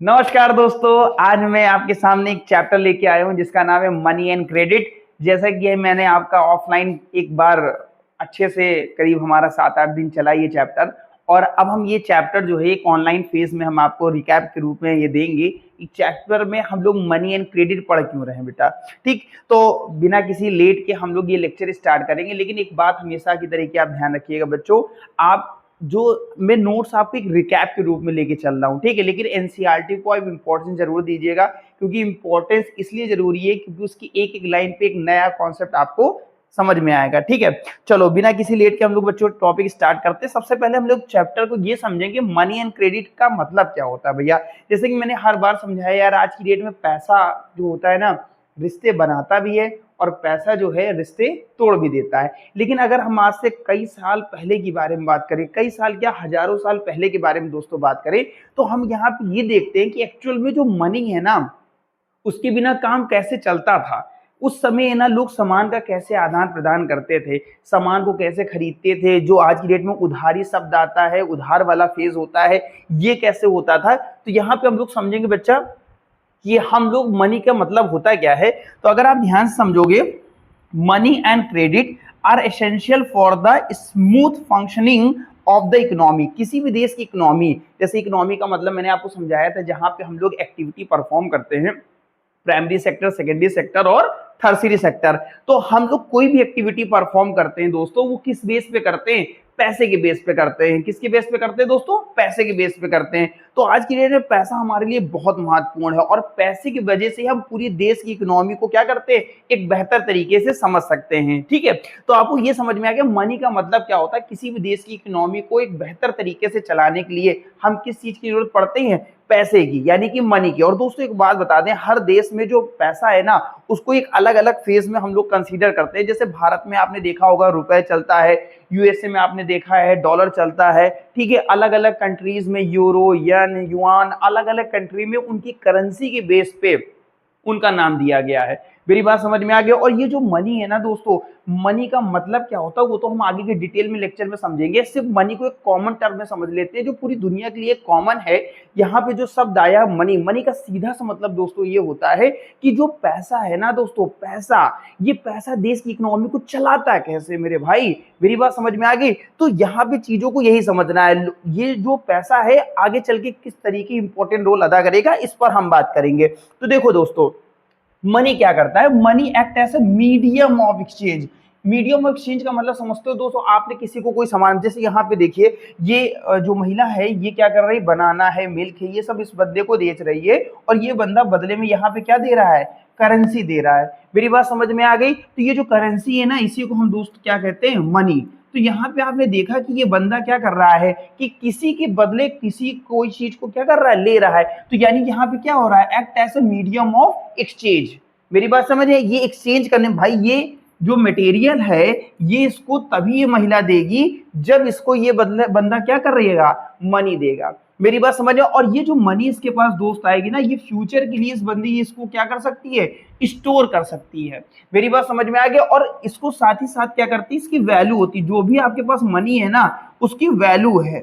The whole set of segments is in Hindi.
नमस्कार दोस्तों, आज मैं आपके सामने एक चैप्टर लेके आया हूँ जिसका नाम है मनी एंड क्रेडिट। जैसा कि मैंने आपका ऑफलाइन एक बार अच्छे से करीब हमारा 7-8 दिन चला ये चैप्टर, और अब हम ये चैप्टर जो है एक ऑनलाइन फेज में हम आपको रिकैप के रूप में ये देंगे। इस चैप्टर में हम लोग मनी एंड क्रेडिट पढ़ क्यों रहे हैं बेटा। ठीक, तो बिना किसी लेट के हम लोग ये लेक्चर स्टार्ट करेंगे। लेकिन एक बात हमेशा की तरीके आप ध्यान रखिएगा बच्चों, आप जो मैं नोट्स आपको एक रिकैप के रूप में लेके चल रहा हूँ, ठीक है। लेकिन एनसीईआरटी को आप इंपॉर्टेंस जरूर दीजिएगा, क्योंकि इंपॉर्टेंस इसलिए जरूरी है क्योंकि उसकी एक एक लाइन पे एक नया कॉन्सेप्ट आपको समझ में आएगा, ठीक है। चलो बिना किसी लेट के हम लोग बच्चों टॉपिक स्टार्ट करते हैं। सबसे पहले हम लोग चैप्टर को ये समझेंगे मनी एंड क्रेडिट का मतलब क्या होता है भैया। जैसे कि मैंने हर बार समझाया यार, आज की डेट में पैसा जो होता है ना, रिश्ते बनाता भी है और पैसा जो है रिश्ते तोड़ भी देता है। लेकिन अगर हम आज से कई साल पहले की बारे में बात करें, कई साल क्या हजारों साल पहले के बारे में दोस्तों बात करें, तो हम यहाँ पे ये देखते हैं कि एक्चुअल में जो मनी है ना, उसके बिना काम कैसे चलता था। उस समय ना लोग सामान का कैसे आदान प्रदान करते थे, सामान को कैसे खरीदते थे। जो आज की डेट में उधारी शब्द आता है, उधार वाला फेज होता है, ये कैसे होता था। तो यहाँ पे हम लोग समझेंगे बच्चा कि हम लोग मनी का मतलब होता क्या है। तो अगर आप ध्यान से समझोगे, money and credit are essential for the smooth functioning of the economy. किसी भी देश की इकोनॉमी, जैसे इकोनॉमी का मतलब मैंने आपको समझाया था, जहां पे हम लोग एक्टिविटी परफॉर्म करते हैं, प्राइमरी सेक्टर, सेकेंडरी सेक्टर और थर्सरी सेक्टर। तो हम लोग कोई भी एक्टिविटी परफॉर्म करते हैं दोस्तों, वो किस बेस पे करते हैं? पैसे के बेस पे करते हैं। किसके बेस पे करते हैं दोस्तों? पैसे के बेस पे करते हैं। तो आज की डेट में पैसा हमारे लिए बहुत महत्वपूर्ण है, और पैसे की वजह से हम पूरी देश की इकोनॉमी को क्या करते हैं, एक बेहतर तरीके से समझ सकते हैं, ठीक है। तो आपको ये समझ में आ गया मनी का मतलब क्या होता है। किसी भी देश की इकोनॉमी को एक बेहतर तरीके से चलाने के लिए हम किस चीज की जरूरत पड़ती है? पैसे की, यानी कि मनी की। और दोस्तों एक बात बता दें, हर देश में जो पैसा है ना, उसको एक अलग अलग फेज में हम लोग कंसीडर करते हैं। जैसे भारत में आपने देखा होगा रुपए चलता है, यूएसए में आपने देखा है डॉलर चलता है, ठीक है। अलग अलग कंट्रीज में यूरो, यन, युआन, अलग अलग कंट्री में उनकी करेंसी के बेस पे उनका नाम दिया गया है। मेरी बात समझ में आ गया। और ये जो मनी है ना दोस्तों, मनी का मतलब क्या होता है वो तो हम आगे के डिटेल में लेक्चर में समझेंगे। सिर्फ मनी को एक कॉमन टर्म में समझ लेते हैं जो पूरी दुनिया के लिए कॉमन है। यहाँ पे जो शब्द आया मनी, मनी का सीधा सा मतलब दोस्तों ये होता है कि जो पैसा है ना दोस्तों, पैसा, ये पैसा देश की इकोनॉमी को चलाता है कैसे मेरे भाई। मेरी बात समझ में आ गई। तो यहाँ पे चीजों को यही समझना है, ये जो पैसा है आगे चल के किस तरीके इंपॉर्टेंट रोल अदा करेगा, इस पर हम बात करेंगे। तो देखो दोस्तों, मनी क्या करता है? Money act as a medium of exchange. Medium of exchange का मतलब समझते हो दोस्तों, आपने किसी को कोई सामान, जैसे यहाँ पे देखिए ये जो महिला है ये क्या कर रही है, बनाना है, मिल्क है, ये सब इस बंदे को बेच रही है, और ये बंदा बदले में यहाँ पे क्या दे रहा है? करेंसी दे रहा है। मेरी बात समझ में आ गई। तो ये जो करेंसी है ना, इसी को हम दोस्त क्या कहते हैं? मनी। तो यहाँ पे आपने देखा कि ये बंदा क्या कर रहा है कि किसी के बदले किसी कोई चीज को क्या कर रहा है? ले रहा है। तो यानी यहाँ पे क्या हो रहा है? Act as a medium of exchange. मेरी बात समझ है, ये एक्सचेंज करने भाई, ये जो मटेरियल है ये इसको तभी ये महिला देगी जब इसको ये बदले बंदा क्या कर रहेगा? मनी देगा। मेरी बात समझ। और ये जो मनी इसके पास दोस्त आएगी ना, ये फ्यूचर के लिए इस बंदी इसको क्या कर सकती है? स्टोर कर सकती है। मेरी बात समझ में आ गया। और इसको साथ ही साथ क्या करती है? इसकी वैल्यू होती है। जो भी आपके पास मनी है ना, उसकी वैल्यू है।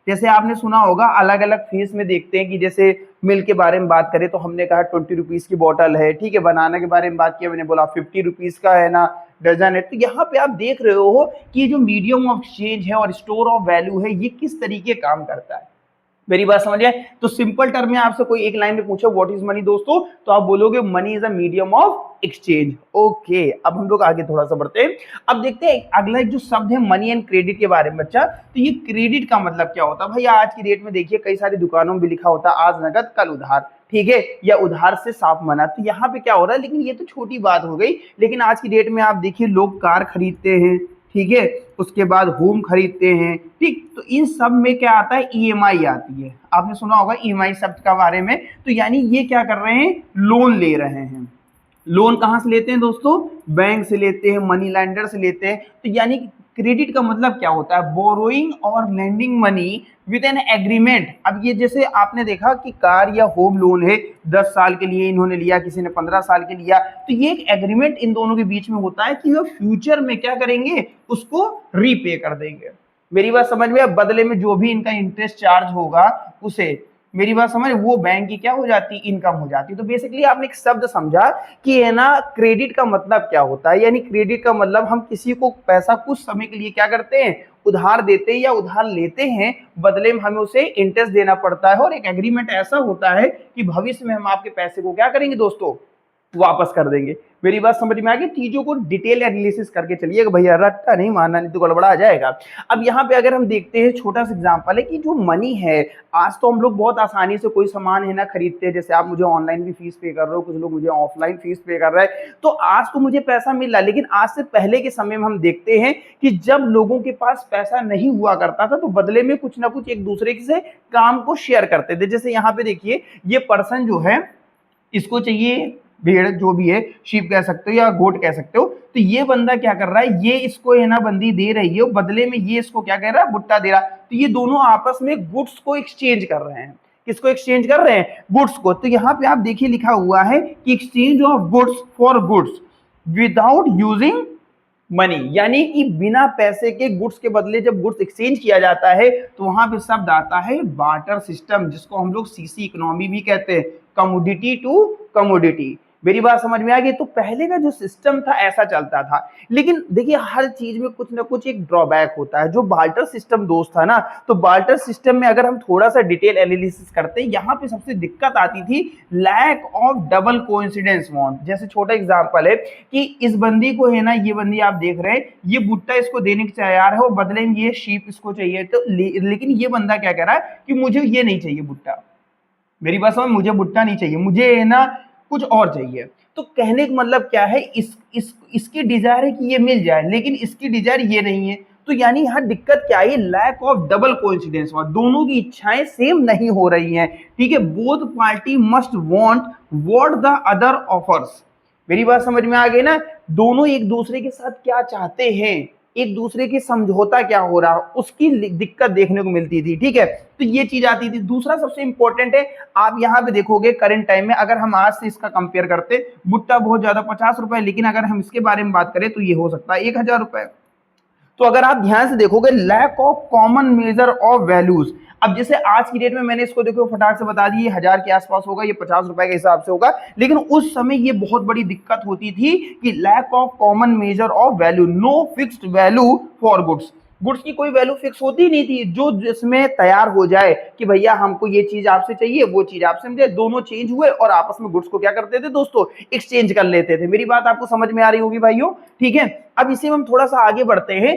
जैसे आपने सुना होगा अलग अलग फेस में देखते हैं कि जैसे मिल्क के बारे में बात करें तो हमने कहा 20 रुपीज की बोतल है, ठीक है। बनाना के बारे में बात किया, मैंने बोला 50 रुपीज का है ना डजन है। तो यहाँ पे आप देख रहे हो कि जो मीडियम ऑफ एक्सचेंज है और स्टोर ऑफ वैल्यू है, ये किस तरीके काम करता है। मेरी बात समझ आए। तो सिंपल टर्म में आपसे कोई एक लाइन में पूछे व्हाट इज मनी दोस्तों, तो आप बोलोगे money is a medium of exchange. Okay, अब हम लोग आगे थोड़ा सा बढ़ते हैं। अब देखते हैं अगला एक जो शब्द है मनी एंड क्रेडिट के बारे में बच्चा। तो ये क्रेडिट का मतलब क्या होता है भैया? आज की डेट में देखिए कई सारी दुकानों में भी लिखा होता है आज नगद कल उधार, ठीक है, या उधार से साफ मना। तो यहाँ पे क्या हो रहा है, लेकिन ये तो छोटी बात हो गई। लेकिन आज की डेट में आप देखिए लोग कार खरीदते हैं, ठीक है, उसके बाद होम खरीदते हैं, ठीक। तो इन सब में क्या आता है? ईएमआई आती है। आपने सुना होगा ईएमआई शब्द का बारे में। तो यानी ये क्या कर रहे हैं? लोन ले रहे हैं। लोन कहाँ से लेते हैं दोस्तों? बैंक से लेते हैं, मनी लैंडर से लेते हैं। तो यानी क्रेडिट का मतलब क्या होता है? बोरोइंग और lending money with an agreement. अब ये जैसे आपने देखा कि कार या होम लोन है, 10 साल के लिए इन्होंने लिया, किसी ने 15 साल के लिया, तो ये एक एग्रीमेंट इन दोनों के बीच में होता है कि वो फ्यूचर में क्या करेंगे? उसको रीपे कर देंगे। मेरी बात समझ में? बदले में जो भी इनका इंटरेस्ट चार्ज होगा उसे मेरी बात समझ, वो बैंक की क्या हो जाती, इनकम हो जाती। तो बेसिकली आपने एक शब्द समझा कि है ना क्रेडिट का मतलब क्या होता है, यानी क्रेडिट का मतलब हम किसी को पैसा कुछ समय के लिए क्या करते हैं, उधार देते हैं या उधार लेते हैं, बदले में हमें उसे इंटरेस्ट देना पड़ता है और एक एग्रीमेंट ऐसा होता है कि भविष्य में हम आपके पैसे को क्या करेंगे दोस्तों, वापस कर देंगे। मेरी बात समझ में आ गई। चीजों को डिटेल एनालिसिस करके चलिएगा भैया, रट्टा नहीं मारना, नहीं तो गड़बड़ा आ जाएगा। अब यहाँ पे अगर हम देखते हैं, छोटा सा एग्जांपल है कि जो मनी है, आज तो हम लोग बहुत आसानी से कोई सामान है ना खरीदते हैं, जैसे आप मुझे ऑनलाइन भी फीस पे कर रहे हो, कुछ लोग मुझे ऑफलाइन फीस पे कर रहे हैं, तो आज तो मुझे पैसा मिल रहा है। लेकिन आज से पहले के समय में हम देखते हैं कि जब लोगों के पास पैसा नहीं हुआ करता था, तो बदले में कुछ ना कुछ एक दूसरे से काम को शेयर करते थे। जैसे यहाँ पे देखिए, ये पर्सन जो है, इसको चाहिए भेड़, जो भी है, शीप कह सकते हो या गोट कह सकते हो, तो ये बंदा क्या कर रहा है, ये इसको है ना बंदी दे रही है, बदले में ये इसको क्या कह रहा है, भुट्टा दे रहा है। तो ये दोनों आपस में गुड्स को एक्सचेंज कर रहे हैं। किसको एक्सचेंज कर रहे हैं, गुड्स को। तो यहाँ पे आप देखिए लिखा हुआ है कि exchange of goods for goods without using money, यानी कि बिना पैसे के गुड्स के बदले जब गुड्स एक्सचेंज किया जाता है, तो वहां पे शब्द आता है बार्टर सिस्टम, जिसको हम लोग सीसी इकोनॉमी भी कहते हैं, कमोडिटी टू कमोडिटी। मेरी बात समझ में आ गई। तो पहले का जो सिस्टम था ऐसा चलता था, लेकिन देखिए हर चीज में कुछ ना कुछ एक ड्रॉबैक होता है। जो बार्टर सिस्टम दोस्त था ना, तो बार्टर सिस्टम में अगर हम थोड़ा सा डिटेल एनालिसिस करते हैं, यहाँ पे सबसे दिक्कत आती थी lack of double coincidence bond. जैसे छोटा एग्जांपल है कि इस बंदी को है ना, ये बंदी आप देख रहे हैं, ये भुट्टा इसको देने के तैयार है और बदले में ये शीप इसको चाहिए, तो लेकिन ये बंदा क्या कह रहा है कि मुझे ये नहीं चाहिए भुट्टा, मेरी बात समझ, मुझे भुट्टा नहीं चाहिए, मुझे है ना कुछ और चाहिए। तो कहने का मतलब क्या है, इसकी डिजायर है कि ये मिल जाए, लेकिन इसकी डिजायर ये नहीं है। तो यानी यहाँ दिक्कत क्या है, लैक ऑफ डबल कोइंसिडेंस, दोनों की इच्छाएं सेम नहीं हो रही हैं। ठीक है, both party must want what the other offers. मेरी बात समझ में आ गई ना, दोनों एक दूसरे के साथ क्या चाहते हैं, एक दूसरे की समझौता क्या हो रहा, उसकी दिक्कत देखने को मिलती थी। ठीक है, तो ये चीज आती थी। दूसरा सबसे इंपॉर्टेंट है, आप यहाँ पे देखोगे करंट टाइम में, अगर हम आज से इसका कंपेयर करते, भुट्टा बहुत ज्यादा 50 रुपए, लेकिन अगर हम इसके बारे में बात करें तो ये हो सकता है 1000 रुपए। तो अगर आप ध्यान से देखोगे, lack of common measure of values. अब जैसे आज की डेट में मैंने इसको देखो फटाक से बता दी, 1000 के आसपास होगा, ये 50 रुपए के हिसाब से होगा, लेकिन उस समय ये बहुत बड़ी दिक्कत होती थी कि lack of common measure of value, no fixed value for goods. Goods की कोई वैल्यू फिक्स होती नहीं थी, जो जिसमें तैयार हो जाए कि भैया हमको ये चीज आपसे चाहिए, वो चीज आपसे मिले, दोनों चेंज हुए और आपस में गुड्स को क्या करते थे दोस्तों, एक्सचेंज कर लेते थे। मेरी बात आपको समझ में आ रही होगी भाइयों। ठीक है, अब इसे हम थोड़ा सा आगे बढ़ते हैं।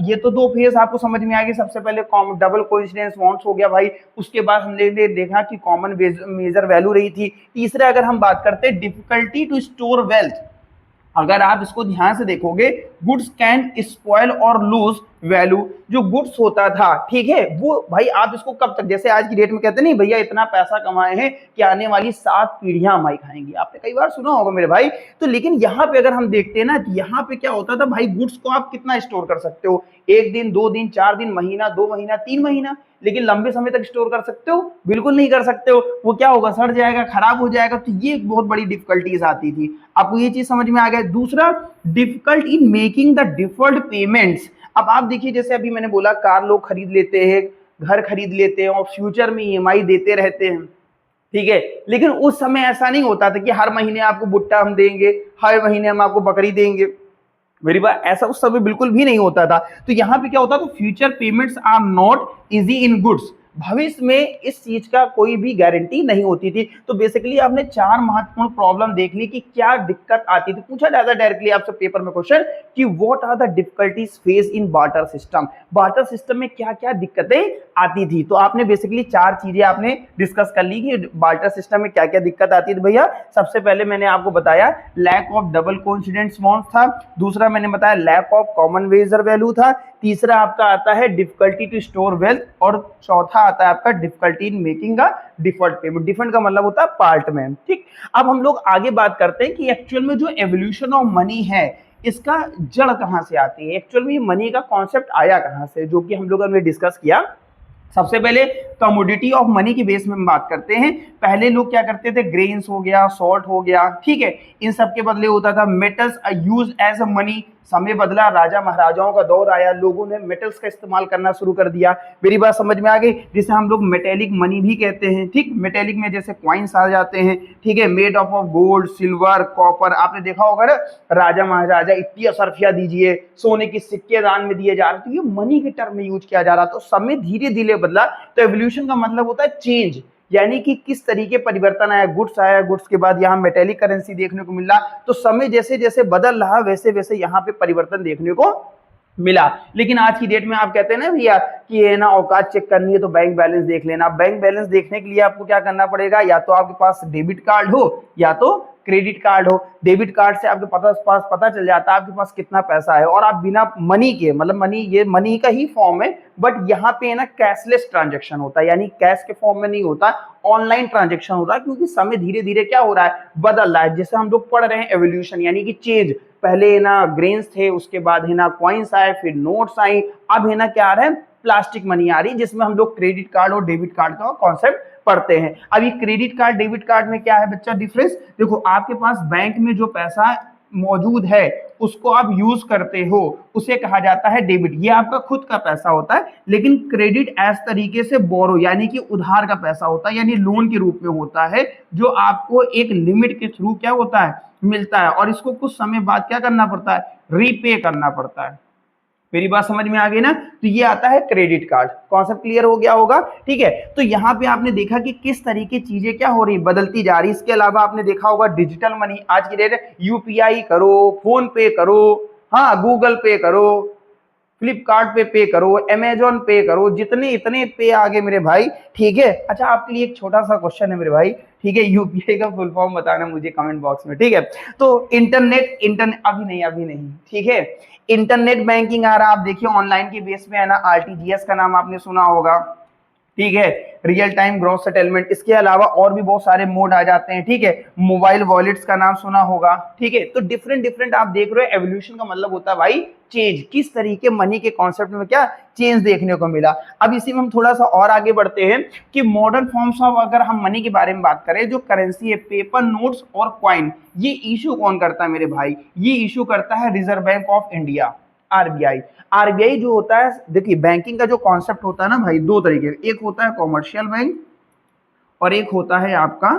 ये तो दो फेज आपको समझ में आ गए। सबसे पहले डबल कोइंसिडेंस बॉन्ड्स हो गया भाई, उसके बाद हमने देखा कि कॉमन मेजर वैल्यू रही थी। तीसरा अगर हम बात करते हैं डिफिकल्टी टू स्टोर वेल्थ, अगर आप इसको ध्यान से देखोगे, गुड्स कैन स्पॉइल और लूज वैल्यू। जो गुड्स होता था, ठीक है, वो भाई आप इसको कब तक, जैसे आज की डेट में कहते नहीं भैया इतना पैसा कमाए हैं कि आने वाली 7 पीढ़ियां हमारी खाएंगी, आपने कई बार सुना होगा मेरे भाई। तो लेकिन यहाँ पे अगर हम देखते हैं ना, यहाँ पे क्या होता था भाई, गुड्स को आप कितना स्टोर कर सकते हो, 1 दिन, 2 दिन, 4 दिन, महीना, 2 महीना, 3 महीना, लेकिन लंबे समय तक स्टोर कर सकते हो, बिल्कुल नहीं कर सकते हो। वो क्या होगा, सड़ जाएगा, खराब हो जाएगा। तो ये बहुत बड़ी डिफिकल्टीज आती थी। आपको ये चीज समझ में आ गया। दूसरा, difficult in making the deferred payments. अब आप देखिए, जैसे अभी मैंने बोला, कार लोग खरीद लेते हैं, घर खरीद लेते हैं और फ्यूचर में ईएमआई देते रहते हैं। ठीक है, लेकिन उस समय ऐसा नहीं होता था कि हर महीने आपको भुट्टा हम देंगे, हर महीने हम आपको बकरी देंगे। मेरी बात, ऐसा उस समय बिल्कुल भी नहीं होता था। तो यहाँ पे क्या होता था, future payments are not easy in goods. भविष्य में इस चीज का कोई भी गारंटी नहीं होती थी। तो बेसिकली आपने 4 महत्वपूर्ण प्रॉब्लम देख ली कि क्या दिक्कत आती थी। पूछा जाता है डायरेक्टली आपसे पेपर में क्वेश्चन कि what are the difficulties face in barter system. Barter system में क्या क्या दिक्कतें आती थी। तो आपने बेसिकली 4 चीजें आपने डिस्कस कर ली कि बार्टर सिस्टम में क्या क्या दिक्कत आती थी। भैया सबसे पहले मैंने आपको बताया lack of double coincidence wants था। दूसरा मैंने बताया lack of common measure value था। तीसरा आपका आता है डिफिकल्टी टू स्टोर वेल्थ। और चौथा आता है आपका difficulty in making a deferred payment. Deferred का मतलब होता है पार्ट में। ठीक, अब हम लोग आगे बात करते हैं कि एक्चुअल में जो एवोल्यूशन ऑफ मनी है इसका जड़ कहां से आती है, एक्चुअल में मनी का कॉन्सेप्ट आया कहां से, जो कि हम लोगों ने डिस्कस किया। सबसे पहले कमोडिटी ऑफ मनी की बेस में हम बात करते हैं। पहले लोग क्या करते थे, ग्रेन्स हो गया, सॉल्ट हो गया, ठीक है, इन सब के बदले होता था metals use as a money. समय बदला, राजा महाराजाओं का दौर आया, लोगों ने मेटल्स का इस्तेमाल करना शुरू कर दिया। मेरी बात समझ में आ गई? जिसे हम लोग मेटेलिक मनी भी कहते हैं। ठीक, मेटेलिक में जैसे कॉइन्स आ जाते हैं, ठीक है, made of gold, silver, copper. आपने देखा होगा ना, राजा महाराजा इतनी असरफिया दीजिए, सोने की सिक्के दान में दिए जा रहे, तो ये मनी के टर्म में यूज किया जा रहा। तो समय धीरे धीरे बदला। तो एवोल्यूशन का मतलब होता है चेंज, यानी कि किस तरीके परिवर्तन आया। गुड्स आया, गुड्स के बाद यहाँ मेटेलिक करेंसी देखने को मिला। तो समय जैसे जैसे बदल रहा वैसे वैसे यहाँ पे परिवर्तन देखने को मिला। लेकिन आज की डेट में आप कहते हैं ना भैया कि ये ना औकात चेक करनी है तो बैंक बैलेंस देख लेना। बैंक बैलेंस देखने के लिए आपको क्या करना पड़ेगा, या तो आपके पास डेबिट कार्ड हो या तो क्रेडिट कार्ड हो। डेबिट कार्ड से आपके पास पता चल जाता है आपके पास कितना पैसा है, और आप बिना मनी के, मतलब मनी, ये मनी का ही फॉर्म है, बट यहाँ पे ना कैशलेस ट्रांजेक्शन होता है, यानी कैश के फॉर्म में नहीं होता, ऑनलाइन ट्रांजेक्शन होता है। क्योंकि समय धीरे धीरे क्या हो रहा है, बदल रहा है। जैसे हम लोग पढ़ रहे हैं एवोल्यूशन, यानी कि चेंज। पहले है ना ग्रेन्स थे, उसके बाद है ना कॉइन्स आए, फिर नोट्स आई, अब है ना क्या आ रहा है, प्लास्टिक मनी आ रही, जिसमें हम लोग क्रेडिट कार्ड और डेबिट कार्ड का कॉन्सेप्ट पढ़ते हैं। अब ये क्रेडिट कार्ड डेबिट कार्ड में क्या है बच्चा डिफरेंस? देखो, आपके पास बैंक में जो पैसा मौजूद है उसको आप यूज करते हो, उसे कहा जाता है डेबिट, ये आपका खुद का पैसा होता है। लेकिन क्रेडिट ऐस तरीके से बोरो, यानी कि उधार का पैसा होता है, यानी लोन के रूप में होता है, जो आपको एक लिमिट के थ्रू क्या होता है, मिलता है, और इसको कुछ समय बाद क्या करना पड़ता है, रीपे करना पड़ता है। मेरी बात समझ में आ गई ना? तो ये आता है क्रेडिट कार्ड। कॉन्सेप्ट क्लियर हो गया होगा? ठीक है, तो यहाँ पे आपने देखा कि किस तरीके चीजें क्या हो रही, बदलती जा रही। इसके अलावा आपने देखा होगा डिजिटल मनी, आज की डेट यूपीआई करो, फोन पे करो, हाँ गूगल पे करो, फ्लिपकार्ट पे करो, अमेजोन पे करो, जितने इतने पे आगे मेरे भाई। ठीक है, अच्छा आपके लिए एक छोटा सा क्वेश्चन है मेरे भाई, ठीक है, यूपीआई का फुल फॉर्म बताना मुझे कमेंट बॉक्स में। ठीक है, तो इंटरनेट अभी नहीं, ठीक है, इंटरनेट बैंकिंग आ रहा, आप देखिए ऑनलाइन के बेस में है ना, आरटीजीएस का नाम आपने सुना होगा, ठीक है, रियल टाइम ग्रॉस सेटलमेंट। इसके अलावा और भी बहुत सारे मोड आ जाते हैं, ठीक है, मोबाइल वॉलेट्स का नाम सुना होगा, ठीक है। तो डिफरेंट आप देख रहे हो, एवोल्यूशन का मतलब होता है भाई चेंज, किस तरीके मनी के कॉन्सेप्ट में क्या चेंज देखने को मिला। अब इसी में हम थोड़ा सा और आगे बढ़ते हैं कि मॉडर्न फॉर्म्स ऑफ, अगर हम मनी के बारे में बात करें, जो करेंसी है, पेपर नोट्स और क्वाइन, ये इशू कौन करता है मेरे भाई, ये इशू करता है reserve bank of India, RBI. RBI जो होता है, देखिए बैंकिंग का जो कॉन्सेप्ट होता है ना भाई, दो तरीके, एक होता है कॉमर्शियल बैंक और एक होता है आपका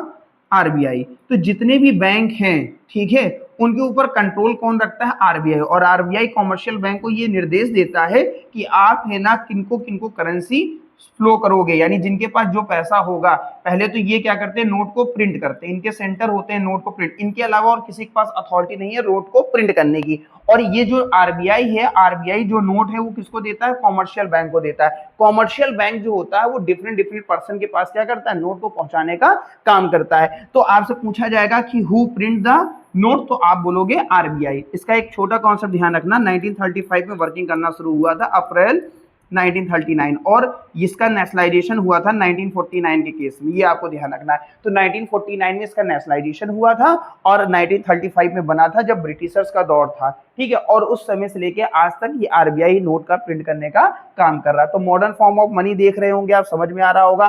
आरबीआई। तो जितने भी बैंक हैं, ठीक है, उनके ऊपर कंट्रोल कौन रखता है, आरबीआई। और आरबीआई कॉमर्शियल बैंक को ये निर्देश देता है कि आप है ना किनको किनको करेंसी फ्लो करोगे, यानी जिनके पास जो पैसा होगा, पहले तो ये क्या करते हैं, नोट को प्रिंट करते हैं, इनके सेंटर होते हैं नोट को प्रिंट, इनके अलावा और किसी के पास अथॉरिटी नहीं है नोट को प्रिंट करने की। और ये जो आरबीआई है, आरबीआई जो नोट है वो किसको देता है, कॉमर्शियल बैंक को देता है। कॉमर्शियल बैंक जो होता है वो डिफरेंट पर्सन के पास क्या करता है, नोट को पहुंचाने का काम करता है। तो आपसे पूछा जाएगा कि हु प्रिंट द नोट, तो आप बोलोगे आरबीआई। इसका एक छोटा कॉन्सेप्ट ध्यान रखना, 1935 में वर्किंग करना शुरू हुआ था, अप्रैल 1939, और इसका नेशनलाइजेशन हुआ था 1949 के केस में, ये आपको ध्यान रखना है। तो 1949 में इसका नेशनलाइजेशन हुआ था और 1935 में बना था, जब ब्रिटिशर्स का दौर था, ठीक है। और उस समय से लेके आज तक ये आरबीआई नोट का प्रिंट करने का काम कर रहा है। तो मॉडर्न फॉर्म ऑफ मनी देख रहे होंगे आप, समझ में आ रहा होगा।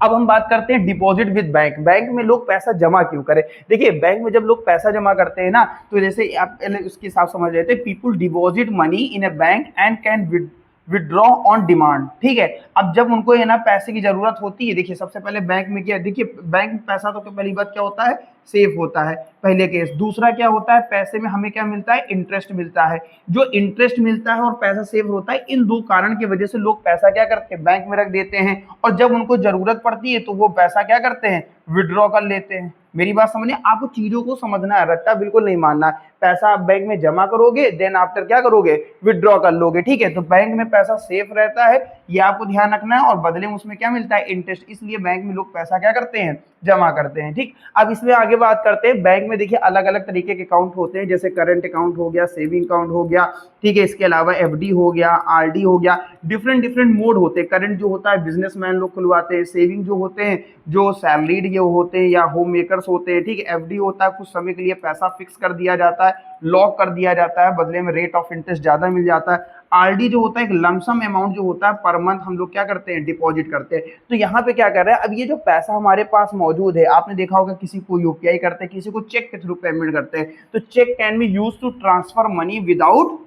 अब हम बात करते हैं डिपॉजिट विद बैंक। बैंक में लोग पैसा जमा क्यों करें? देखिए, बैंक में जब लोग पैसा जमा करते हैं ना, तो जैसे आप उसके हिसाब समझ लेते हैं, people deposit money in a bank and can withdraw on demand, ठीक है। अब जब उनको है ना पैसे की जरूरत होती है, देखिए सबसे पहले बैंक में क्या, देखिए बैंक में पैसा तो पहली बात क्या होता है, सेफ होता है, पहले केस। दूसरा क्या होता है, पैसे में हमें क्या मिलता है, इंटरेस्ट मिलता है। जो इंटरेस्ट मिलता है और पैसा सेव होता है, इन दो कारण की वजह से लोग पैसा क्या करते हैं, बैंक में रख देते हैं, और जब उनको जरूरत पड़ती है तो वो पैसा क्या करते हैं, विड्रॉ कर लेते हैं। मेरी बात समझिए, आपको चीजों को समझना है, रट्टा बिल्कुल नहीं मानना है। पैसा आप बैंक में जमा करोगे, देन आफ्टर क्या करोगे, विड्रॉ कर लोगे, ठीक है। तो बैंक में पैसा सेफ रहता है, ये आपको ध्यान रखना है, और बदले में उसमें क्या मिलता है, इंटरेस्ट। इसलिए बैंक में लोग पैसा क्या करते हैं, जमा करते हैं, ठीक। अब इसमें आगे बात करते हैं, बैंक में देखिए अलग अलग तरीके के अकाउंट होते हैं, जैसे करंट अकाउंट हो गया, सेविंग अकाउंट हो गया, ठीक है। इसके अलावा एफडी हो गया, आरडी हो गया, डिफरेंट मोड होते हैं। करंट जो होता है बिजनेसमैन लोग खुलवाते हैं, सेविंग जो होते हैं जो सैलरीड ये होते हैं या होम मेकर्स होते हैं, ठीक है। एफडी होता है कुछ समय के लिए पैसा फिक्स कर दिया जाता है, लॉक कर दिया जाता है, बदले में रेट ऑफ इंटरेस्ट ज्यादा मिल जाता है। आरडी जो होता है एक लमसम अमाउंट जो होता है पर मंथ हम लोग क्या करते हैं, डिपॉजिट करते हैं। तो यहाँ पे क्या कर रहे हैं, अब ये जो पैसा हमारे पास मौजूद है, आपने देखा होगा किसी को यूपीआई करते हैं, किसी को चेक के थ्रू पेमेंट करते हैं, तो cheque can be use to transfer money without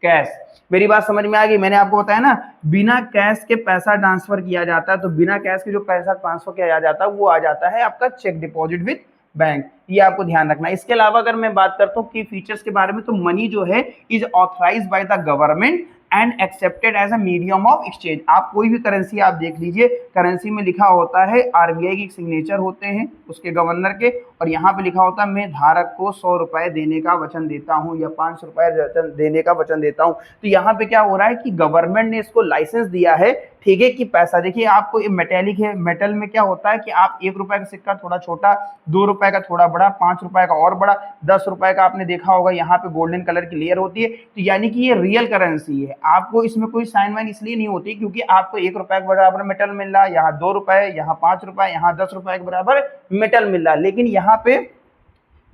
cash. मेरी बात समझ में आ गई? मैंने आपको बताया ना, बिना कैश के पैसा ट्रांसफर किया जाता है, तो बिना कैश के जो पैसा ट्रांसफर किया जाता है वो आ जाता है आपका चेक डिपॉजिट विद बैंक। ये आपको ध्यान रखना है। इसके अलावा अगर मैं बात करता हूँ की फीचर्स के बारे में, तो मनी जो है is authorised by the government and accepted as a medium of exchange. आप कोई भी करेंसी आप देख लीजिए, करेंसी में लिखा होता है आरबीआई की सिग्नेचर होते हैं उसके गवर्नर के, और यहाँ पे लिखा होता है मैं धारक को 100 रुपए देने का वचन देता हूँ या 500 रुपए देने का वचन देता हूँ। तो यहाँ पे क्या हो रहा है कि गवर्नमेंट ने इसको लाइसेंस दिया है, ठीक है, कि पैसा देखिए आपको मेटेलिक है, मेटल में क्या होता है कि आप 1 रुपए का सिक्का थोड़ा छोटा, 2 रुपए का थोड़ा बड़ा, 5 रुपए का और बड़ा, 10 रुपए का आपने देखा होगा यहाँ पे गोल्डन कलर की लेयर होती है। तो यानी कि ये रियल करेंसी है, आपको इसमें कोई साइन वाइन इसलिए नहीं होती क्योंकि आपको 1 रुपए के बराबर मेटल मिल रहा है, यहाँ 2 रुपए, यहाँ 5 रुपए, यहाँ 10 रुपए के बराबर मेटल मिल रहा है, लेकिन यहाँ पे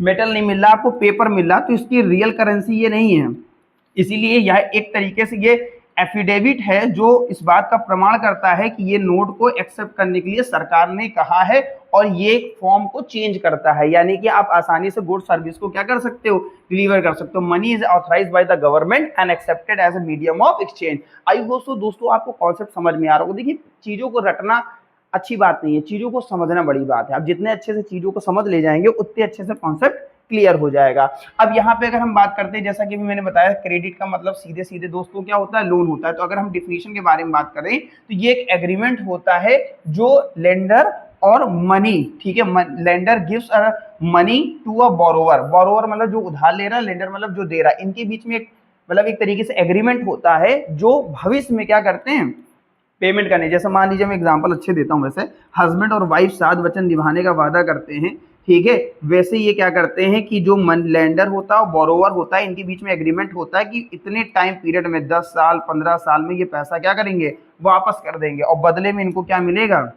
मेटल नहीं मिल रहा, आपको पेपर मिल रहा। तो इसकी रियल करेंसी ये नहीं है, इसीलिए यह एक तरीके से ये एफिडेविट है जो इस बात का प्रमाण करता है कि ये नोट को एक्सेप्ट करने के लिए सरकार ने कहा है, और ये फॉर्म को चेंज करता है, यानी कि आप आसानी से गुड सर्विस को क्या कर सकते हो, डिलीवर कर सकते हो। Money is authorised by the government and accepted as a medium of exchange. आई दोस्तों आपको कॉन्सेप्ट समझ में आ रहा होगा। देखिए चीजों को रटना अच्छी बात नहीं है, चीजों को समझना बड़ी बात है। आप जितने अच्छे से चीजों को समझ ले जाएंगे उतने अच्छे से कॉन्सेप्ट क्लियर हो जाएगा। अब यहाँ पे अगर हम बात करते हैं, जैसा कि मैंने बताया, क्रेडिट का मतलब सीधे सीधे दोस्तों क्या होता है, लोन होता है। तो अगर हम डिफिनीशन के बारे में बात करें तो ये एक एग्रीमेंट होता है जो लेंडर और मनी, ठीक है, lender gives money to a borrower, borrower मतलब जो उधार ले रहा है, लेंडर मतलब जो दे रहा है, इनके बीच में एक मतलब एक तरीके से एग्रीमेंट होता है जो भविष्य में क्या करते हैं, पेमेंट करने। जैसे मान लीजिए मैं एग्जांपल अच्छे देता हूँ, वैसे हस्बैंड और वाइफ साथ वचन निभाने का वादा करते हैं, ठीक है, वैसे ये क्या करते हैं कि जो लेंडर होता है और बोरोवर होता है, इनके बीच में एग्रीमेंट होता है कि इतने टाइम पीरियड में 10 साल 15 साल में ये पैसा क्या करेंगे, वापस कर देंगे, और बदले में इनको क्या मिलेगा,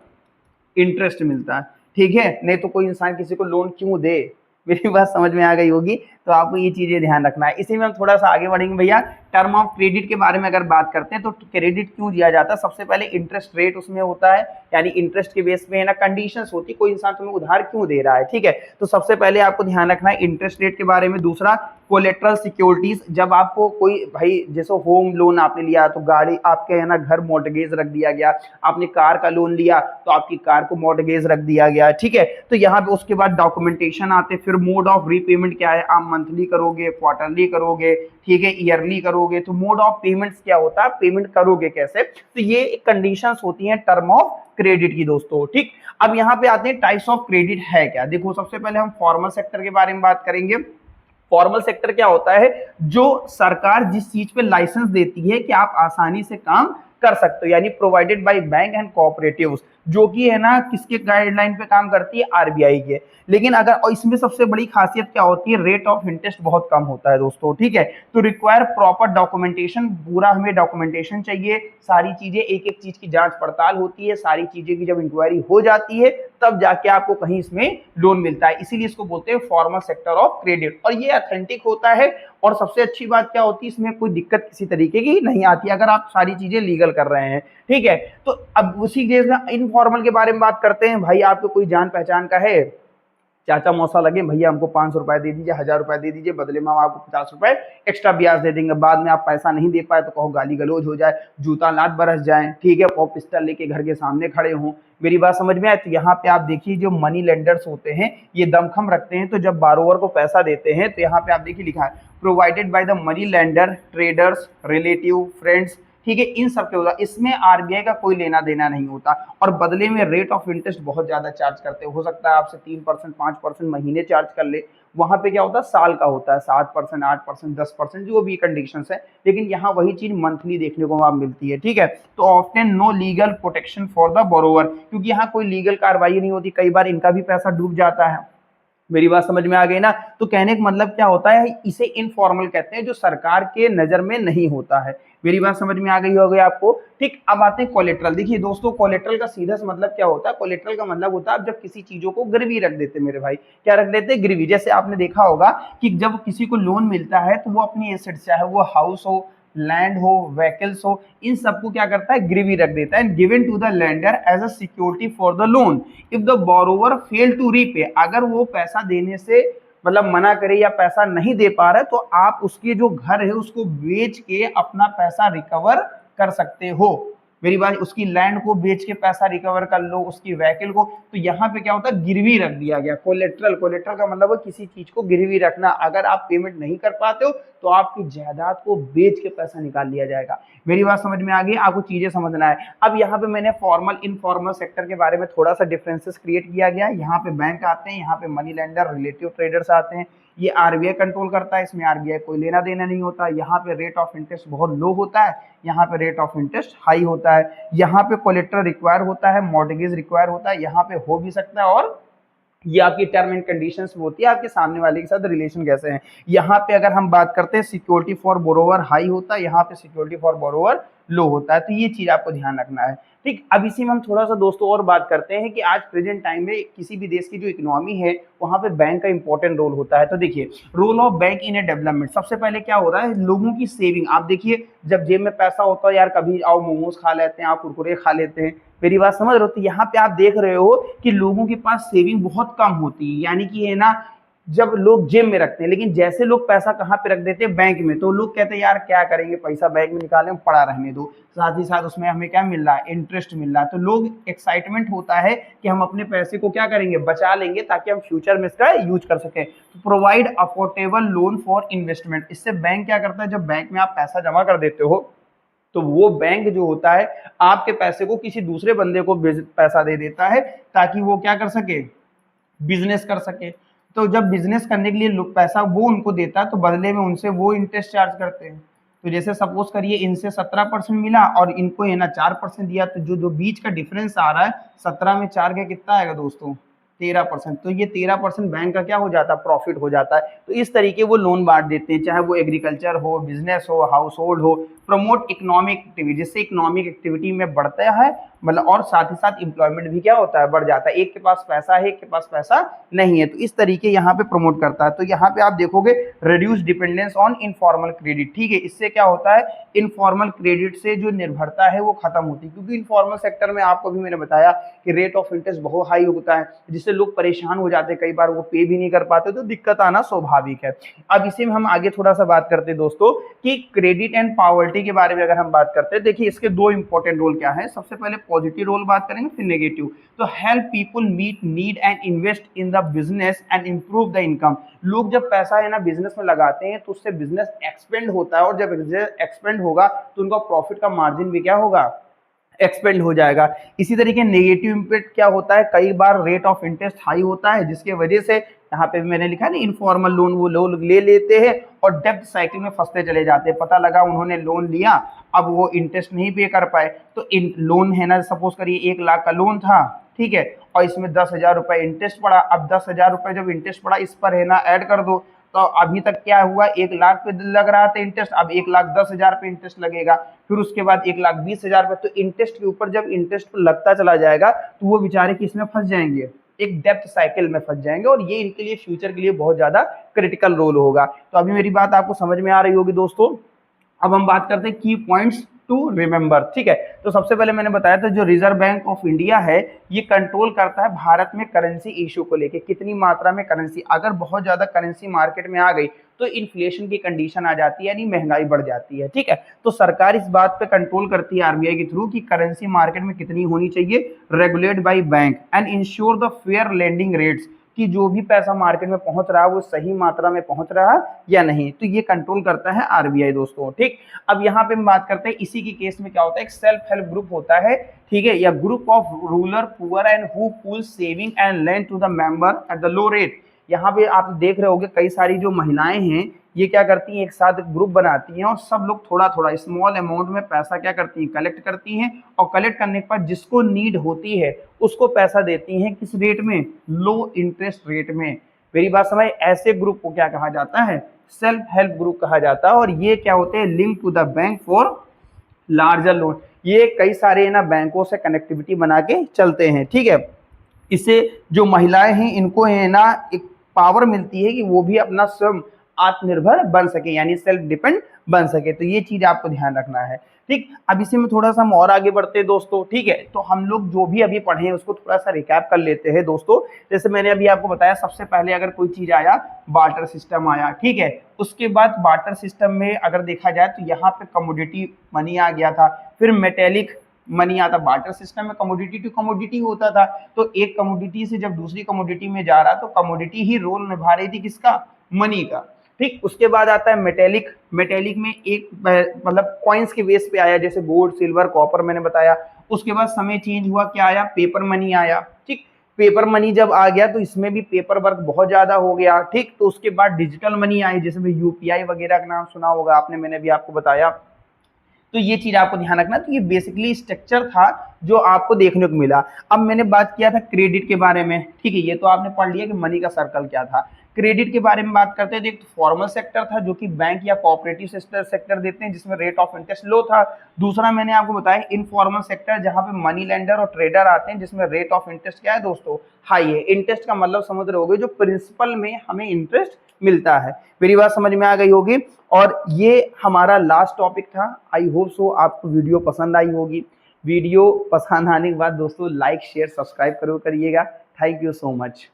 इंटरेस्ट मिलता है, ठीक है। नहीं तो कोई इंसान किसी को लोन क्यों दे, मेरी बात समझ में आ गई होगी। तो आपको ये चीजें ध्यान रखना है। इसी में हम थोड़ा सा आगे बढ़ेंगे भैया। टर्म ऑफ क्रेडिट के बारे में अगर बात करते हैं तो क्रेडिट क्यों दिया जाता है, सबसे पहले इंटरेस्ट रेट उसमें होता है, यानी इंटरेस्ट के बेस पे है ना कंडीशंस होती है, कोई इंसान तुम्हें उधार क्यों दे रहा है, ठीक है। तो सबसे पहले आपको ध्यान रखना है इंटरेस्ट रेट के बारे में। दूसरा कोलेट्रल सिक्योरिटीज, जब आपको कोई भाई जैसे होम लोन आपने लिया तो गाड़ी आपके है ना घर मॉर्टगेज रख दिया गया, आपने कार का लोन लिया तो आपकी कार को मॉर्टगेज रख दिया गया, ठीक है। तो यहाँ पे उसके बाद डॉक्यूमेंटेशन आते, फिर मोड ऑफ रीपेमेंट क्या है, आप मंथली करोगे, क्वार्टरली करोगे, ठीक है, ईयरली करोगे, तो मोड ऑफ पेमेंट्स क्या होता है, पेमेंट करोगे कैसे। तो ये कंडीशंस होती हैं टर्म ऑफ क्रेडिट की दोस्तों, ठीक। अब यहाँ पे आते हैं टाइप्स ऑफ क्रेडिट है क्या। देखो सबसे पहले हम फॉर्मल सेक्टर के बारे में बात करेंगे। फॉर्मल सेक्टर क्या होता है, जो सरकार जिस चीज पे लाइसेंस देती है कि आप आसानी से काम कर सकते हो, यानी provided by bank and cooperatives, जो कि है ना किसके गाइडलाइन पे काम करती है, आरबीआई के। लेकिन अगर, और इसमें सबसे बड़ी खासियत क्या होती है, रेट ऑफ इंटरेस्ट बहुत कम होता है दोस्तों, ठीक है। तो रिक्वायर प्रॉपर डॉक्यूमेंटेशन, पूरा हमें डॉक्यूमेंटेशन चाहिए, सारी चीजें, एक एक चीज की जांच पड़ताल होती है, सारी चीजें की जब इंक्वायरी हो जाती है तब जाके आपको कहीं इसमें लोन मिलता है, इसीलिए इसको बोलते हैं फॉर्मल सेक्टर ऑफ क्रेडिट। और ये ऑथेंटिक होता है, और सबसे अच्छी बात क्या होती है, इसमें कोई दिक्कत किसी तरीके की नहीं आती अगर आप सारी चीजें लीगल कर रहे हैं, ठीक है। तो अब उसी केस में इनफॉर्मल के बारे में बात करते हैं। भाई आपको कोई जान पहचान का है, चाचा मौसा लगे, भैया हमको 500 रुपए दे दीजिए, 1000 रुपए दे दीजिए, बदले में हम आपको 50 रुपए एक्स्ट्रा ब्याज दे देंगे। बाद में आप पैसा नहीं दे पाए तो कहो गाली गलौज हो जाए, जूता लात बरस जाए, ठीक है, और पिस्टल लेके घर के सामने खड़े हों। मेरी बात समझ में आए। तो यहाँ पे आप देखिए जो मनी लेंडर्स होते हैं ये दमखम रखते हैं, तो जब बारोवर को पैसा देते हैं तो यहाँ पे आप देखिए लिखा है provided by the money lender, traders, relative, friends, ठीक है, इन सब के होता, इसमें आरबीआई का कोई लेना देना नहीं होता, और बदले में रेट ऑफ इंटरेस्ट बहुत ज्यादा चार्ज करते हो सकता है आपसे 3%, 5% महीने चार्ज कर ले। वहां पे क्या होता है, साल का होता है 7%, 8%, 10%, जो भी कंडीशन है, लेकिन यहाँ वही चीज मंथली देखने को आप मिलती है, ठीक है। तो often no legal protection for the borrower, क्योंकि यहाँ कोई लीगल कार्रवाई नहीं होती, कई बार इनका भी पैसा डूब जाता है। मेरी बात समझ में आ गई ना। तो कहने का मतलब क्या होता है, इसे इनफॉर्मल कहते हैं, जो सरकार के नजर में नहीं होता है। मेरी बात समझ में आ गई होगी आपको, ठीक। अब आते हैं कोलेट्रल। देखिए दोस्तों कोलेट्रल का सीधा सा मतलब क्या होता है, कोलेट्रल का मतलब होता है जब किसी चीजों को गिरवी रख देते मेरे भाई, क्या रख देते, गिरवी। जैसे आपने देखा होगा कि जब किसी को लोन मिलता है तो वो अपनी एसेट, चाहे वो हाउस हो, लैंड हो, व्हीकल्स हो, इन सबको क्या करता है, गिरवी रख देता है, given to the lender as a security for the loan if the borrower fail to repay. अगर वो पैसा देने से मतलब मना करे या पैसा नहीं दे पा रहा है, तो आप उसके जो घर है उसको बेच के अपना पैसा रिकवर कर सकते हो। मेरी बात, उसकी लैंड को बेच के पैसा रिकवर कर लो, उसकी व्हीकल को। तो यहाँ पे क्या होता है, गिरवी रख दिया गया, कोलेट्रल। कोलेट्रल का मतलब है किसी चीज को गिरवी रखना। अगर आप पेमेंट नहीं कर पाते हो तो आपकी जायदाद को बेच के पैसा निकाल लिया जाएगा। मेरी बात समझ में आ गई? आपको चीजें समझना है। अब यहाँ पे मैंने फॉर्मल इनफॉर्मल सेक्टर के बारे में थोड़ा सा डिफरेंसेस क्रिएट किया गया। यहाँ पे बैंक आते हैं, यहाँ पे मनी लेंडर, रिलेटिव ट्रेडर्स आते हैं। ये आरबीआई कंट्रोल करता है, इसमें आरबीआई कोई लेना देना नहीं होता। यहाँ पे रेट ऑफ इंटरेस्ट बहुत लो होता है, यहाँ पे रेट ऑफ इंटरेस्ट हाई होता है। यहाँ पे कोलेट्रल रिक्वायर होता है, मॉर्गेज रिक्वायर होता है, यहाँ पे हो भी सकता है। और ये आपकी टर्म एंड कंडीशंस होती है, आपके सामने वाले के साथ रिलेशन कैसे हैं। यहाँ पे अगर हम बात करते हैं सिक्योरिटी फॉर बोरोवर हाई होता है, यहाँ पे सिक्योरिटी फॉर बोरोवर लो होता है। तो ये चीज आपको ध्यान रखना है। ठीक, अब इसी में हम थोड़ा सा दोस्तों और बात करते हैं कि आज प्रेजेंट टाइम में किसी भी देश की जो इकोनॉमी है वहां पे बैंक का इंपॉर्टेंट रोल होता है। तो देखिए, role of bank in a development. सबसे पहले क्या हो रहा है, लोगों की सेविंग। आप देखिए, जब जेब में पैसा होता है, यार कभी आओ मोमोज खा लेते हैं, आप कुरकुरे खा लेते हैं, मेरी बात समझ रहे हो। तो यहाँ पे आप देख रहे हो कि लोगों के पास सेविंग बहुत कम होती है, यानी कि है ना, जब लोग जेब में रखते हैं, लेकिन जैसे लोग पैसा कहाँ पे रख देते हैं, बैंक में, तो लोग कहते हैं यार क्या करेंगे, पैसा बैंक में निकालें, पड़ा रहने दो। साथ ही साथ उसमें हमें क्या मिल रहा है, इंटरेस्ट मिल रहा है। तो लोग एक्साइटमेंट होता है कि हम अपने पैसे को क्या करेंगे, बचा लेंगे, ताकि हम फ्यूचर में इसका यूज कर सकें। तो provide affordable loan for investment. इससे बैंक क्या करता है, जब बैंक में आप पैसा जमा कर देते हो तो वो बैंक जो होता है आपके पैसे को किसी दूसरे बंदे को पैसा दे देता है, ताकि वो क्या कर सके, बिजनेस कर सके। तो जब बिजनेस करने के लिए पैसा वो उनको देता है, तो बदले में उनसे वो इंटरेस्ट चार्ज करते हैं। तो जैसे सपोज करिए इनसे 17% मिला और इनको है ना 4% दिया, तो जो जो बीच का डिफरेंस आ रहा है, 17 में 4 का कितना आएगा दोस्तों, 13%। तो ये 13% बैंक का क्या हो जाता है, प्रॉफिट हो जाता है। तो इस तरीके वो लोन बांट देते हैं, चाहे वो एग्रीकल्चर हो, बिजनेस हो, हाउस होल्ड हो। प्रमोट इकोनॉमिक एक्टिविटी, जिससे इकोनॉमिक एक्टिविटी में बढ़ता है, मतलब, और साथ ही साथ एम्प्लॉयमेंट भी क्या होता है, बढ़ जाता है। एक के पास पैसा है, एक के पास पैसा नहीं है, तो इस तरीके यहाँ पे प्रमोट करता है। तो यहाँ पे आप देखोगे reduce dependence on informal credit. ठीक है, इससे क्या होता है, इनफॉर्मल क्रेडिट से जो निर्भरता है वो खत्म होती है, क्योंकि इनफॉर्मल सेक्टर में आपको भी मैंने बताया कि रेट ऑफ इंटरेस्ट बहुत हाई होता है, जिससे लोग परेशान हो जाते हैं, कई बार वो पे भी नहीं कर पाते, तो दिक्कत आना स्वाभाविक है। अब इसी में हम आगे थोड़ा सा बात करते हैं दोस्तों कि क्रेडिट एंड पॉवर्टी के बारे में अगर हम बात करते हैं। देखिए, इसके दो इंपॉर्टेंट रोल क्या है। सबसे पहले पॉजिटिव रोल बात करेंगे, फिर नेगेटिव। तो help people meet need and invest in the business and improve the income. लोग जब पैसा है ना बिजनेस में लगाते हैं, तो उससे बिजनेस एक्सपेंड होता है, और जब एक्सपेंड होगा तो उनका प्रॉफिट का मार्जिन भी क्या होगा, एक्सपेंड हो जाएगा। इसी तरीके नेगेटिव इम्पैक्ट क्या होता है, कई बार रेट ऑफ इंटरेस्ट हाई होता है, जिसके वजह से यहाँ पे भी मैंने लिखा है ना, इनफॉर्मल लोन, वो लोन ले लेते हैं और डेब्ट साइकिल में फंसते चले जाते हैं। पता लगा उन्होंने लोन लिया, अब वो इंटरेस्ट नहीं पे कर पाए, तो इन लोन है ना, सपोज करिए 1 लाख का लोन था, ठीक है, और इसमें 10,000 रुपये इंटरेस्ट पड़ा। अब 10,000 रुपये जब इंटरेस्ट पड़ा, इस पर है ना ऐड कर दो, तो अभी तक क्या हुआ, 1 लाख पे लग रहा था इंटरेस्ट, अब 1,10,000 पे इंटरेस्ट लगेगा, फिर उसके बाद 1,20,000 पे। तो इंटरेस्ट के ऊपर जब इंटरेस्ट लगता चला जाएगा, तो वो बेचारे किसमें फंस जाएंगे, एक डेप्थ साइकिल में फंस जाएंगे, और ये इनके लिए फ्यूचर के लिए बहुत ज्यादा क्रिटिकल रोल होगा। तो अभी मेरी बात आपको समझ में आ रही होगी दोस्तों। अब हम बात करते हैं की पॉइंट्स टू रिमेंबर। ठीक है, तो सबसे पहले मैंने बताया था जो रिजर्व बैंक ऑफ इंडिया है, ये कंट्रोल करता है भारत में करेंसी इशू को लेके, कितनी मात्रा में करेंसी। अगर बहुत ज्यादा करेंसी मार्केट में आ गई तो इन्फ्लेशन की कंडीशन आ जाती है, यानी महंगाई बढ़ जाती है। ठीक है, तो सरकार इस बात पे कंट्रोल करती है आरबीआई के थ्रू कि करेंसी मार्केट में कितनी होनी चाहिए, regulate by bank and ensure the fair lending rates, कि जो भी पैसा मार्केट में पहुंच रहा है वो सही मात्रा में पहुंच रहा है या नहीं, तो ये कंट्रोल करता है आरबीआई दोस्तों। ठीक, अब यहाँ पे हम बात करते हैं इसी की केस में क्या होता है, एक सेल्फ हेल्प ग्रुप होता है, ठीक है, या group of rural poor and who pool saving and lend to the member at the low rate. यहाँ पे आप देख रहे होंगे कई सारी जो महिलाएं हैं, ये क्या करती हैं, एक साथ ग्रुप बनाती हैं, और सब लोग थोड़ा थोड़ा स्मॉल अमाउंट में पैसा क्या करती हैं, कलेक्ट करती हैं, और कलेक्ट करने के बाद जिसको नीड होती है उसको पैसा देती हैं, किस रेट में, लो इंटरेस्ट रेट में। मेरी बात समझ, ऐसे ग्रुप को क्या कहा जाता है, सेल्फ हेल्प ग्रुप कहा जाता है, और ये क्या होते हैं, link to the bank for larger loan. ये कई सारे ना बैंकों से कनेक्टिविटी बना के चलते हैं। ठीक है, इससे जो महिलाएं हैं इनको है ना एक पावर मिलती है कि वो भी अपना स्वयं आत्मनिर्भर बन सके, यानी सेल्फ डिपेंड बन सके। तो ये चीज आपको ध्यान रखना है। ठीक, अब इसी में थोड़ा सा हम और आगे बढ़ते हैं दोस्तों। ठीक है, तो हम लोग जो भी अभी पढ़े हैं उसको थोड़ा सा रिकैप कर लेते हैं दोस्तों। जैसे मैंने अभी आपको बताया, सबसे पहले अगर कोई चीज आया, बार्टर सिस्टम आया। ठीक है, उसके बाद बार्टर सिस्टम में अगर देखा जाए तो यहाँ पे कमोडिटी मनी आ गया था, फिर मेटेलिक मनी आता। बार्टर सिस्टम में कमोडिटी टू कमोडिटी होता था, तो एक कमोडिटी से जब दूसरी कमोडिटी में जा रहा तो कमोडिटी ही रोल निभा रही थी किसका, मनी का। ठीक, उसके बाद आता है मेटेलिक। मेटेलिक में एक मतलब कॉइन्स के बेस पे आया, जैसे गोल्ड, सिल्वर, कॉपर मैंने बताया। उसके बाद समय चेंज हुआ, क्या आया, पेपर मनी आया। ठीक, पेपर मनी जब आ गया तो इसमें भी पेपर वर्क बहुत ज्यादा हो गया। ठीक, तो उसके बाद डिजिटल मनी आई, जिसमें यूपीआई वगैरह का नाम सुना होगा आपने, मैंने भी आपको बताया। तो ये चीज आपको ध्यान रखना। तो ये बेसिकली स्ट्रक्चर था जो आपको देखने को मिला। अब मैंने बात किया था क्रेडिट के बारे में। ठीक है, ये तो आपने पढ़ लिया कि मनी का सर्कल क्या था। क्रेडिट के बारे में बात करते हैं तो एक फॉर्मल सेक्टर था जो कि बैंक या कोऑपरेटिव सेक्टर देते हैं, जिसमें रेट ऑफ इंटरेस्ट लो था। दूसरा मैंने आपको बताया इनफॉर्मल सेक्टर, जहां पे मनी लेंडर और ट्रेडर आते हैं, जिसमें रेट ऑफ इंटरेस्ट क्या है दोस्तों, हाई है। इंटरेस्ट का मतलब समझ रहे होगे, जो प्रिंसिपल में हमें इंटरेस्ट मिलता है। मेरी बात समझ में आ गई होगी। और ये हमारा लास्ट टॉपिक था। आई होप सो आपको वीडियो पसंद आई होगी। वीडियो पसंद आने के बाद दोस्तों लाइक शेयर सब्सक्राइब करिएगा। Thank you so much.